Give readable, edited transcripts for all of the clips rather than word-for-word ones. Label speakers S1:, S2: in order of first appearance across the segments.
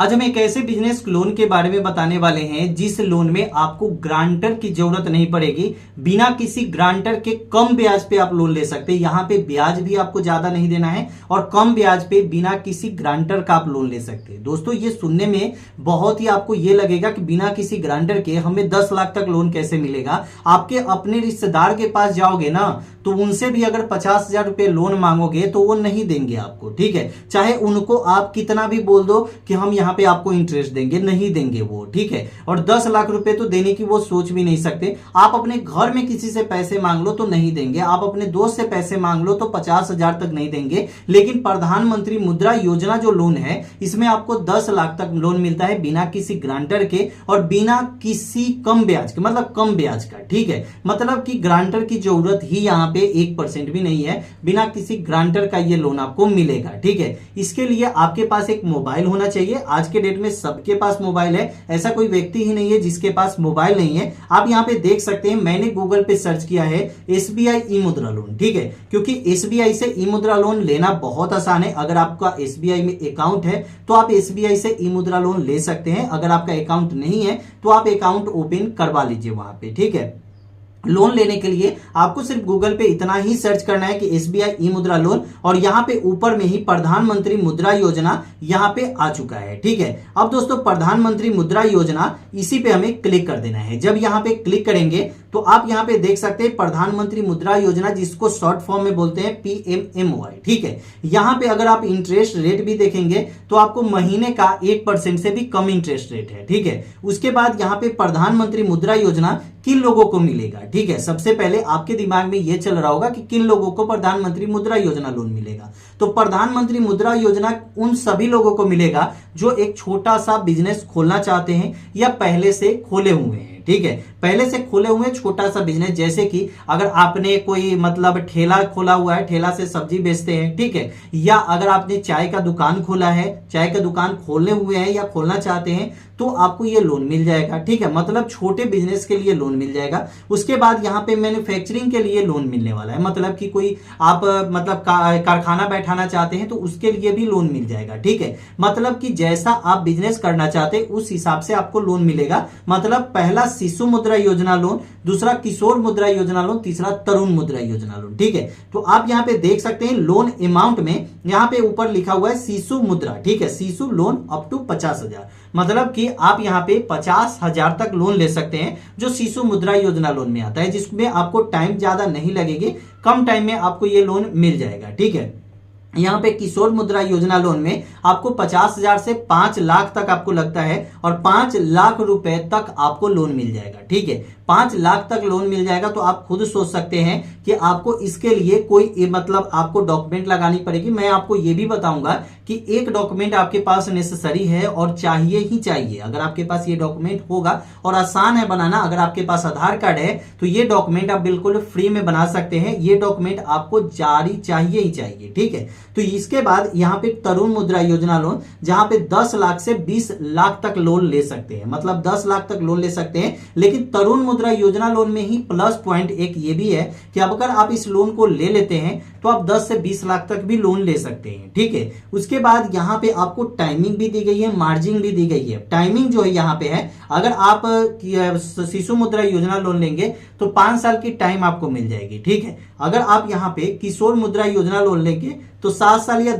S1: आज हम एक ऐसे बिजनेस लोन के बारे में बताने वाले हैं जिस लोन में आपको ग्रांटर की जरूरत नहीं पड़ेगी। बिना किसी ग्रांटर के कम ब्याज पे आप लोन ले सकते हैं। यहां पे ब्याज भी आपको ज्यादा नहीं देना है और कम ब्याज पे बिना किसी ग्रांटर का आप लोन ले सकते हैं। दोस्तों, ये सुनने में बहुत ही आपको ये लगेगा कि बिना किसी ग्रांटर के हमें 10 लाख तक लोन कैसे मिलेगा। आपके अपने रिश्तेदार के पास जाओगे ना तो उनसे भी अगर 50,000 रुपए लोन मांगोगे तो वो नहीं देंगे आपको, ठीक है। चाहे उनको आप कितना भी बोल दो कि हम यहाँ पे आपको इंटरेस्ट देंगे, नहीं देंगे वो, ठीक है। और 10 लाख रुपए तो देने की वो सोच भी नहीं सकते। आप अपने घर में किसी से पैसे मांग लो तो नहीं देंगे, आप अपने दोस्त से पैसे मांग लो तो 50,000 तक नहीं देंगे। लेकिन प्रधानमंत्री मुद्रा योजना जो लोन है इसमें आपको 10 लाख तक लोन मिलता है बिना किसी ग्रांटर के और बिना किसी कम ब्याज के, मतलब कम ब्याज का, ठीक है। मतलब कि ग्रांटर की जरूरत ही यहाँ पे 1% भी नहीं है। बिना किसी ग्रांटर का ये लोन आपको मिलेगा, ठीक है। इसके लिए आपके पास एक मोबाइल होना चाहिए। आज के डेट में सबके पास मोबाइल है, ऐसा कोई व्यक्ति ही नहीं है जिसके पास मोबाइल नहीं है। आप यहाँ पे देख सकते हैं, मैंने गूगल पे सर्च किया है एसबीआई ई मुद्रा लोन, ठीक है। क्योंकि एसबीआई से ई मुद्रा लोन लेना बहुत आसान है। अगर आपका एसबीआई में अकाउंट है तो आप एसबीआई से ई मुद्रा लोन ले सकते हैं। अगर आपका अकाउंट नहीं है तो आप अकाउंट ओपन करवा लीजिए वहां पे, ठीक है। लोन लेने के लिए आपको सिर्फ गूगल पे इतना ही सर्च करना है कि एसबीआई ई मुद्रा लोन और यहां पे ऊपर में ही प्रधानमंत्री मुद्रा योजना यहां पे आ चुका है, ठीक है। अब दोस्तों, प्रधानमंत्री मुद्रा योजना इसी पे हमें क्लिक कर देना है। जब यहां पे क्लिक करेंगे तो आप यहां पे देख सकते हैं प्रधानमंत्री मुद्रा योजना, जिसको शॉर्ट फॉर्म में बोलते हैं पीएमएमवाई, ठीक है। यहां पे अगर आप इंटरेस्ट रेट भी देखेंगे तो आपको महीने का 1% से भी कम इंटरेस्ट रेट है, ठीक है। उसके बाद यहां पे प्रधानमंत्री मुद्रा योजना किन लोगों को मिलेगा, ठीक है। सबसे पहले आपके दिमाग में यह चल रहा होगा कि किन लोगों को प्रधानमंत्री मुद्रा योजना लोन मिलेगा। तो प्रधानमंत्री मुद्रा योजना उन सभी लोगों को मिलेगा जो एक छोटा सा बिजनेस खोलना चाहते हैं या पहले से खोले हुए हैं, ठीक है। पहले से खोले हुए छोटा सा बिजनेस, जैसे कि अगर आपने कोई मतलब ठेला खोला हुआ है, ठेला से सब्जी बेचते हैं, ठीक है। या अगर आपने चाय का दुकान खोला है, चाय का दुकान खोलने हुए हैं या खोलना चाहते हैं तो आपको ये लोन मिल जाएगा, ठीक है। मतलब छोटे बिजनेस के लिए लोन मिल जाएगा। उसके बाद यहाँ पे मैन्युफैक्चरिंग के लिए लोन मिलने वाला है। मतलब कि कोई आप मतलब कारखाना बैठाना चाहते हैं तो उसके लिए भी लोन मिल जाएगा, ठीक है। मतलब कि जैसा आप बिजनेस करना चाहते हैं उस हिसाब से आपको लोन मिलेगा। मतलब पहला शिशु मुद्रा योजना लोन, दूसरा किशोर मुद्रा योजना लोन, तीसरा तरुण मुद्रा योजना लोन, ठीक है। तो आप यहाँ पे देख सकते हैं लोन अमाउंट में यहाँ पे ऊपर लिखा हुआ है शिशु मुद्रा, ठीक है। शिशु लोन अप टू 50,000, मतलब कि आप यहाँ पे 50,000 तक लोन ले सकते हैं, जो शिशु मुद्रा योजना लोन में आता है, जिसमें आपको टाइम ज्यादा नहीं लगेगी, कम टाइम में आपको ये लोन मिल जाएगा, ठीक है। यहाँ पे किशोर मुद्रा योजना लोन में आपको 50,000 से 5 लाख तक आपको लगता है और 5 लाख रुपए तक आपको लोन मिल जाएगा, ठीक है। 5 लाख तक लोन मिल जाएगा तो आप खुद सोच सकते हैं कि आपको इसके लिए कोई मतलब आपको डॉक्यूमेंट लगानी पड़ेगी। मैं आपको ये भी बताऊंगा कि एक डॉक्यूमेंट आपके पास नेसेसरी है और चाहिए ही चाहिए। अगर आपके पास ये डॉक्यूमेंट होगा और आसान है बनाना, अगर आपके पास आधार कार्ड है तो ये डॉक्यूमेंट आप बिल्कुल फ्री में बना सकते हैं। ये डॉक्यूमेंट आपको जारी चाहिए ही चाहिए, ठीक है। तो इसके बाद यहाँ पे तरुण मुद्रा योजना लोन, जहां पे 10 लाख से 20 लाख तक लोन ले सकते हैं, मतलब 10 लाख तक लोन ले सकते हैं। लेकिन तरुण मुद्रा योजना लोन में ही प्लस पॉइंट एक ये भी है कि अगर आप इस लोन को ले लेते हैं तो आप 10 से 20 लाख तक भी लोन ले सकते हैं, ठीक है। उसके बाद यहाँ पे आपको टाइमिंग भी दी गई है, मार्जिन भी दी गई है। टाइमिंग जो है यहाँ पे है, अगर आप शिशु मुद्रा योजना लोन लेंगे तो 5 साल की टाइम आपको मिल जाएगी, ठीक है। अगर आप यहाँ पे किशोर मुद्रा योजना लोन लेंगे तो 7 साल या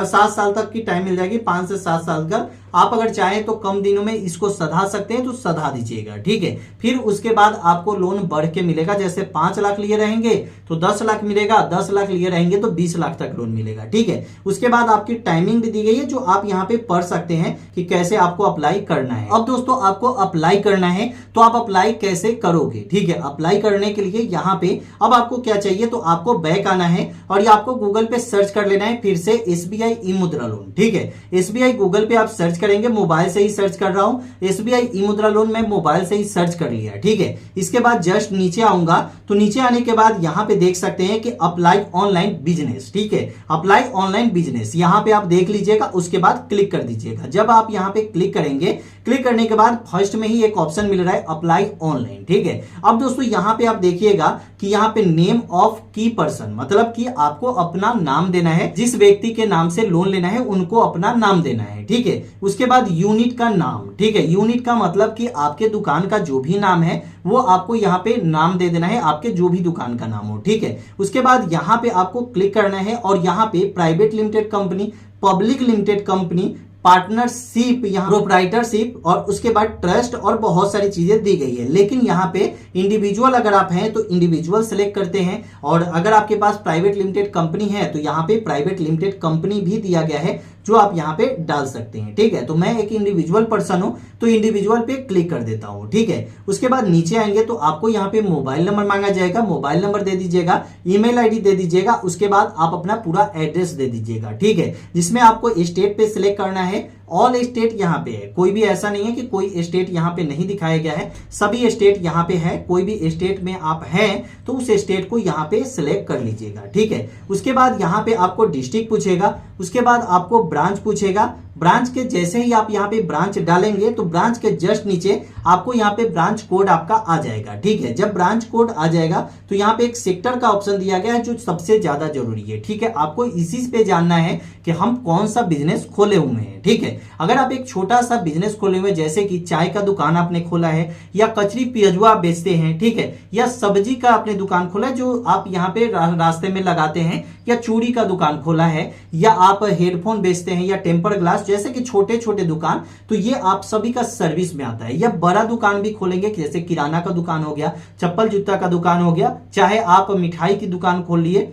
S1: 7 साल तक की टाइम मिल जाएगी, 5 से 7 साल का। आप अगर चाहें तो कम दिनों में इसको सधा सकते हैं तो सधा दीजिएगा, ठीक है। फिर उसके बाद आपको लोन बढ़ के मिलेगा, जैसे 5 लाख लिए रहेंगे तो 10 लाख मिलेगा, 10 लाख लिए रहेंगे तो 20 लाख तक लोन मिलेगा, ठीक है। उसके बाद आपकी टाइमिंग भी दी गई है जो आप यहाँ पे पढ़ सकते हैं कि कैसे आपको अप्लाई करना है। अब दोस्तों, आपको अप्लाई करना है तो आप अप्लाई कैसे करोगे, ठीक है। अप्लाई करने के लिए यहाँ पे अब आपको क्या चाहिए, तो आपको बैक आना है और ये आपको गूगल पे सर्च कर लेना है फिर से एसबीआई ई मुद्रा लोन, ठीक है। एसबीआई गूगल पे आप सर्च करेंगे, मोबाइल से ही सर्च कर रहा हूं, एसबीआई ई मुद्रा लोन मैं मोबाइल से ही सर्च कर लिया, ठीक है। इसके बाद जस्ट नीचे आऊंगा तो नीचे आने के बाद यहां पे देख सकते हैं कि अप्लाई ऑनलाइन बिजनेस, ठीक है। अप्लाई ऑनलाइन बिजनेस यहां पे आप देख लीजिएगा, उसके बाद क्लिक कर दीजिएगा। जब आप यहां पे क्लिक करेंगे, क्लिक करने के बाद फर्स्ट में ही एक ऑप्शन मिल रहा है अप्लाई ऑनलाइन, ठीक है। अब दोस्तों, यहां पे आप देखिएगा कि यहां पे नेम ऑफ की पर्सन, मतलब कि आपको अपना नाम देना है, जिस व्यक्ति के नाम से लोन लेना है उनको अपना नाम देना है, ठीक है। उसके बाद यूनिट का नाम, ठीक है। यूनिट का मतलब कि आपके दुकान का जो भी नाम है वो आपको यहाँ पे नाम दे देना है, आपके जो भी दुकान का नाम हो, ठीक है। उसके बाद यहाँ पे आपको क्लिक करना है और यहाँ पे private limited company, public limited company, partnership, यहाँ प्रोप्राइटरशिप और उसके बाद ट्रस्ट और बहुत सारी चीजें दी गई है। लेकिन यहाँ पे इंडिविजुअल अगर आप हैं तो इंडिविजुअल सेलेक्ट करते हैं, और अगर आपके पास प्राइवेट लिमिटेड कंपनी है तो यहाँ पे प्राइवेट लिमिटेड कंपनी भी दिया गया है जो आप यहाँ पे डाल सकते हैं, ठीक है। तो मैं एक इंडिविजुअल पर्सन हूं तो इंडिविजुअल पे क्लिक कर देता हूं, ठीक है। उसके बाद नीचे आएंगे तो आपको यहाँ पे मोबाइल नंबर मांगा जाएगा, मोबाइल नंबर दे दीजिएगा, ईमेल आईडी दे दीजिएगा, उसके बाद आप अपना पूरा एड्रेस दे दीजिएगा, ठीक है। जिसमें आपको स्टेट पे सिलेक्ट करना है, ऑल स्टेट यहाँ पे है, कोई भी ऐसा नहीं है कि कोई स्टेट यहाँ पे नहीं दिखाया गया है, सभी स्टेट यहाँ पे है। कोई भी स्टेट में आप हैं तो उस स्टेट को यहाँ पे सिलेक्ट कर लीजिएगा, ठीक है। उसके बाद यहाँ पे आपको डिस्ट्रिक्ट पूछेगा, उसके बाद आपको ब्रांच पूछेगा। ब्रांच के जैसे ही आप यहाँ पे ब्रांच डालेंगे तो ब्रांच के जस्ट नीचे आपको यहाँ पे ब्रांच कोड आपका आ जाएगा, ठीक है। जब ब्रांच कोड आ जाएगा तो यहाँ पे एक सेक्टर का ऑप्शन दिया गया है जो सबसे ज्यादा जरूरी है, ठीक है। आपको इसी पे जानना है कि हम कौन सा बिजनेस खोले हुए हैं, ठीक है। अगर आप एक छोटा सा बिजनेस खोले हुए जैसे कि चाय का दुकान आपने खोला है, या कचरी पियजुआ बेचते हैं, ठीक है, या सब्जी का आपने दुकान खोला है जो आप यहाँ पे रास्ते में लगाते हैं, या चूड़ी का दुकान खोला है, या आप हेडफोन बेचते हैं, या टेम्पर ग्लास, जैसे कि छोटे छोटे दुकान, तो ये आप सभी का सर्विस में आता है। या बड़ा दुकान भी खोलेंगे जैसे किराना का दुकान हो गया, चप्पल जूता का दुकान हो गया, चाहे आप मिठाई की दुकान खोल लिए,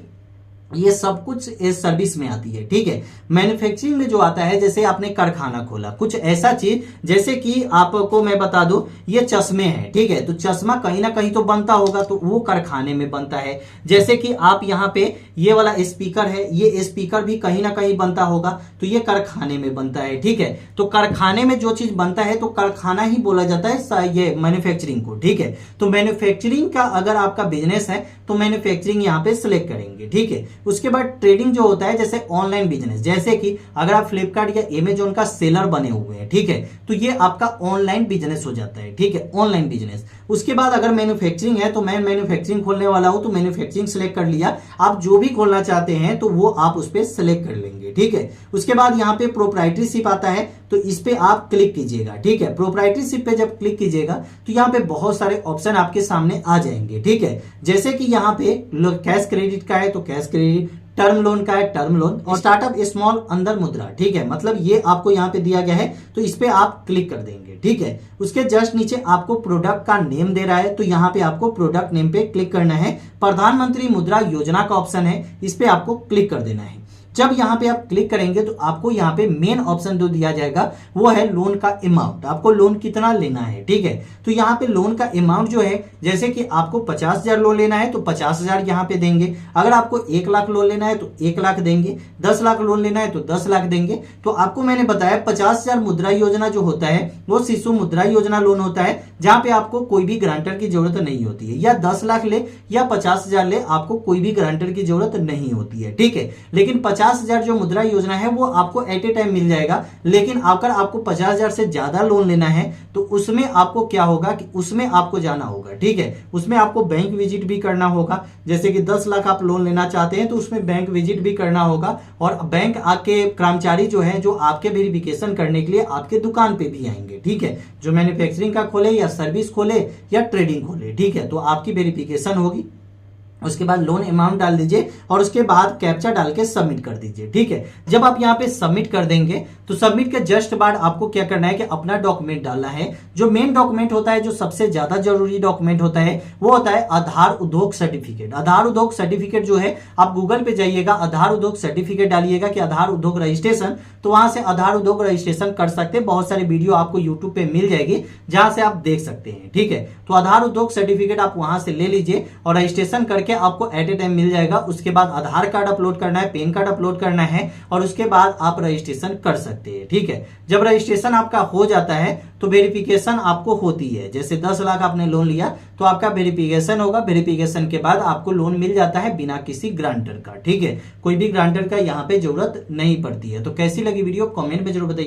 S1: ये सब कुछ इस सर्विस में आती है, ठीक है। मैन्युफैक्चरिंग में जो आता है जैसे आपने कारखाना खोला, कुछ ऐसा चीज जैसे कि आपको मैं बता दूं ये चश्मे हैं, ठीक है। तो चश्मा कहीं ना कहीं तो बनता होगा तो वो कारखाने में बनता है। जैसे कि आप यहाँ पे ये वाला स्पीकर है, ये स्पीकर भी कहीं ना कहीं बनता होगा तो ये कारखाने में बनता है, ठीक है। तो कारखाने में जो चीज बनता है तो कारखाना ही बोला जाता है ये मैन्युफैक्चरिंग को, ठीक है। तो मैन्युफैक्चरिंग का अगर आपका बिजनेस है तो मैन्युफैक्चरिंग यहाँ पे सिलेक्ट करेंगे, ठीक है। उसके बाद ट्रेडिंग जो होता है जैसे ऑनलाइन बिजनेस, जैसे कि अगर आप फ्लिपकार्ट या अमेजोन का सेलर बने हुए हैं, ठीक है, तो ये आपका ऑनलाइन बिजनेस हो जाता है, ठीक है, ऑनलाइन बिजनेस। उसके बाद अगर मैन्युफैक्चरिंग है तो मैं मैन्युफैक्चरिंग खोलने वाला हूं तो मैन्युफैक्चरिंग सिलेक्ट कर लिया। आप जो भी खोलना चाहते हैं तो वो आप उस पर सिलेक्ट कर लेंगे, ठीक है। उसके बाद यहाँ पे प्रोप्राइटरशिप आता है तो इस पे आप क्लिक कीजिएगा, ठीक है। प्रोप्राइटरशिप पे जब क्लिक कीजिएगा तो यहाँ पे बहुत सारे ऑप्शन आपके सामने आ जाएंगे, ठीक है। जैसे कि यहाँ पे कैश क्रेडिट का है तो कैश क्रेडिट, टर्म लोन का है टर्म लोन, और स्टार्टअप स्मॉल अंदर मुद्रा, ठीक है। मतलब ये आपको यहाँ पे दिया गया है तो इस पे आप क्लिक कर देंगे, ठीक है। उसके जस्ट नीचे आपको प्रोडक्ट का नेम दे रहा है तो यहाँ पे आपको प्रोडक्ट नेम पे क्लिक करना है। प्रधानमंत्री मुद्रा योजना का ऑप्शन है, इस पे आपको क्लिक कर देना है। जब यहाँ पे आप क्लिक करेंगे तो आपको यहाँ पे मेन ऑप्शन जो दिया जाएगा वो है लोन का अमाउंट, आपको लोन कितना लेना है, ठीक है। तो यहाँ पे लोन का अमाउंट जो है जैसे कि आपको 50,000 लोन लेना है तो 50,000 यहाँ पे देंगे। अगर आपको 1 लाख लोन लेना है तो 1 लाख देंगे, 10 लाख लोन लेना है तो 10 लाख देंगे। तो आपको मैंने बताया 50,000 मुद्रा योजना जो होता है वो शिशु मुद्रा योजना लोन होता है, जहां पे आपको कोई भी गारंटर की जरूरत नहीं होती है। या 10 लाख ले या 50,000 ले, आपको कोई भी गारंटर की जरूरत नहीं होती है, ठीक है। लेकिन 50,000 जो मुद्रा योजना है वो आपको एट ए टाइम मिल जाएगा। लेकिन अगर आपको 50,000 से ज्यादा लोन लेना है तो उसमें आपको क्या होगा कि उसमें आपको जाना होगा, ठीक है। उसमें आपको बैंक विजिट भी करना होगा। जैसे कि 10 लाख आप लोन लेना चाहते हैं तो उसमें बैंक विजिट भी करना होगा, और बैंक आके कर्मचारी जो है जो आपके वेरिफिकेशन करने के लिए आपके दुकान पे भी आएंगे, ठीक है। जो मैन्युफैक्चरिंग का खोले या सर्विस खोले या ट्रेडिंग खोले, ठीक है, तो आपकी वेरिफिकेशन होगी। उसके बाद लोन अमाउंट डाल दीजिए और उसके बाद कैप्चा डाल के सबमिट कर दीजिए, ठीक है। जब आप यहाँ पे सबमिट कर देंगे तो सबमिट के जस्ट बाद आपको क्या करना है कि अपना डॉक्यूमेंट डालना है। जो मेन डॉक्यूमेंट होता है, जो सबसे ज्यादा जरूरी डॉक्यूमेंट होता है वो होता है आधार उद्योग सर्टिफिकेट। आधार उद्योग सर्टिफिकेट जो है, आप गूगल पे जाइएगा, आधार उद्योग सर्टिफिकेट डालिएगा कि आधार उद्योग रजिस्ट्रेशन, तो वहां से आधार उद्योग रजिस्ट्रेशन कर सकते हैं। बहुत सारी वीडियो आपको यूट्यूब पे मिल जाएगी जहां से आप देख सकते हैं, ठीक है। तो आधार उद्योग सर्टिफिकेट आप वहां से ले लीजिए और रजिस्ट्रेशन करके आपको एट ए टाइम मिल जाएगा। उसके बाद आधार कार्ड अपलोड करना है, पैन कार्ड अपलोड करना है, और उसके बाद आप रजिस्ट्रेशन कर सकते हैं, ठीक है। जब रजिस्ट्रेशन आपका हो जाता है तो वेरिफिकेशन आपको होती है। जैसे 10 लाख आपने लोन लिया तो आपका वेरिफिकेशन होगा। वेरिफिकेशन के बाद आपको लोन मिल जाता है बिना किसी ग्रांटर का, ठीक है। कोई भी ग्रांटर का यहाँ पे जरूरत नहीं पड़ती है। तो कैसी लगी वीडियो कमेंट में जरूर बताइए।